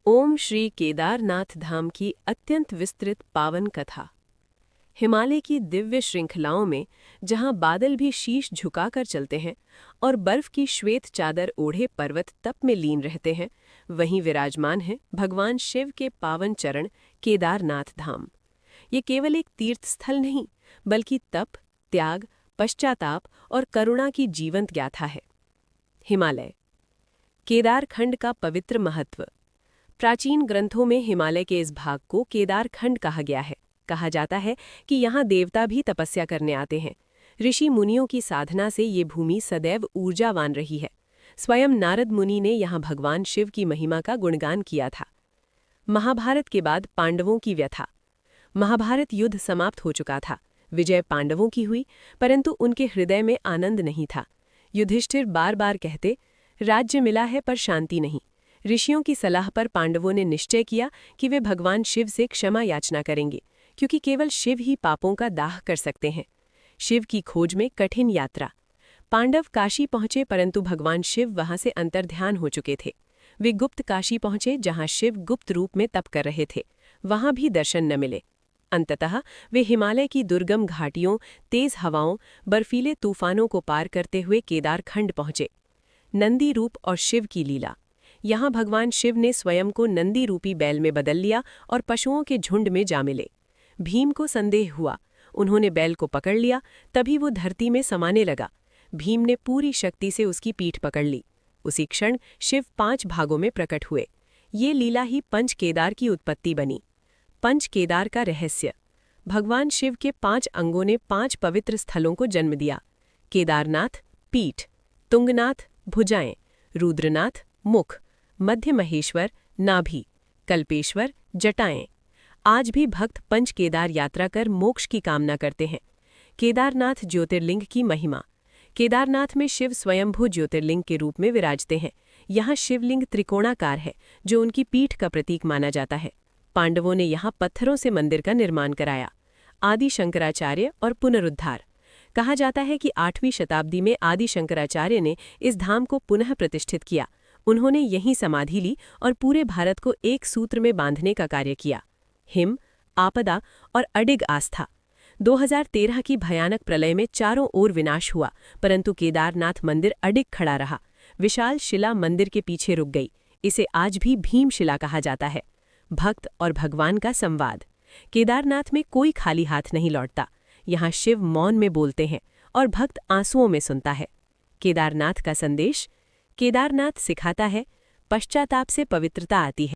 ओम श्री केदारनाथ धाम की अत्यंत विस्तृत पावन कथा। हिमालय की दिव्य श्रृंखलाओं में जहां बादल भी शीश झुकाकर चलते हैं और बर्फ की श्वेत चादर ओढ़े पर्वत तप में लीन रहते हैं, वहीं विराजमान है भगवान शिव के पावन चरण केदारनाथ धाम। ये केवल एक तीर्थ स्थल नहीं, बल्कि तप, त्याग, पश्चाताप और करुणा की जीवंत गाथा है। हिमालय केदारखंड का पवित्र महत्व। प्राचीन ग्रंथों में हिमालय के इस भाग को केदारखंड कहा गया है। कहा जाता है कि यहाँ देवता भी तपस्या करने आते हैं। ऋषि मुनियों की साधना से ये भूमि सदैव ऊर्जावान रही है। स्वयं नारद मुनि ने यहाँ भगवान शिव की महिमा का गुणगान किया था। महाभारत के बाद पांडवों की व्यथा। महाभारत युद्ध समाप्त हो चुका था। विजय पांडवों की हुई, परंतु उनके हृदय में आनंद नहीं था। युधिष्ठिर बार बार कहते, राज्य मिला है पर शांति नहीं। ऋषियों की सलाह पर पांडवों ने निश्चय किया कि वे भगवान शिव से क्षमा याचना करेंगे, क्योंकि केवल शिव ही पापों का दाह कर सकते हैं। शिव की खोज में कठिन यात्रा। पांडव काशी पहुंचे, परंतु भगवान शिव वहां से अंतर्ध्यान हो चुके थे। वे गुप्त काशी पहुंचे, जहां शिव गुप्त रूप में तप कर रहे थे। वहां भी दर्शन न मिले। अंततः वे हिमालय की दुर्गम घाटियों, तेज हवाओं, बर्फीले तूफानों को पार करते हुए केदारखंड पहुंचे। नंदी रूप और शिव की लीला। यहाँ भगवान शिव ने स्वयं को नंदी रूपी बैल में बदल लिया और पशुओं के झुंड में जा मिले। भीम को संदेह हुआ। उन्होंने बैल को पकड़ लिया, तभी वो धरती में समाने लगा। भीम ने पूरी शक्ति से उसकी पीठ पकड़ ली। उसी क्षण शिव 5 भागों में प्रकट हुए। ये लीला ही पंच केदार की उत्पत्ति बनी। पंच केदार का रहस्य। भगवान शिव के 5 अंगों ने 5 पवित्र स्थलों को जन्म दिया। केदारनाथ पीठ, तुंगनाथ भुजाएं, रुद्रनाथ मुख, मध्य महेश्वर नाभि, कल्पेश्वर जटाएं। आज भी भक्त पंच केदार यात्रा कर मोक्ष की कामना करते हैं। केदारनाथ ज्योतिर्लिंग की महिमा। केदारनाथ में शिव स्वयंभू ज्योतिर्लिंग के रूप में विराजते हैं। यहाँ शिवलिंग त्रिकोणाकार है, जो उनकी पीठ का प्रतीक माना जाता है। पांडवों ने यहाँ पत्थरों से मंदिर का निर्माण कराया। आदि शंकराचार्य और पुनरुद्धार। कहा जाता है कि 8वीं शताब्दी में आदि शंकराचार्य ने इस धाम को पुनः प्रतिष्ठित किया। उन्होंने यहीं समाधि ली और पूरे भारत को एक सूत्र में बांधने का कार्य किया। हिम, आपदा और अडिग आस्था। 2013 की भयानक प्रलय में चारों ओर विनाश हुआ, परंतु केदारनाथ मंदिर अडिग खड़ा रहा। विशाल शिला मंदिर के पीछे रुक गई। इसे आज भी भीमशिला कहा जाता है। भक्त और भगवान का संवाद। केदारनाथ में कोई खाली हाथ नहीं लौटता। यहाँ शिव मौन में बोलते हैं और भक्त आंसुओं में सुनता है। केदारनाथ का संदेश। केदारनाथ सिखाता है, पश्चाताप से पवित्रता आती है।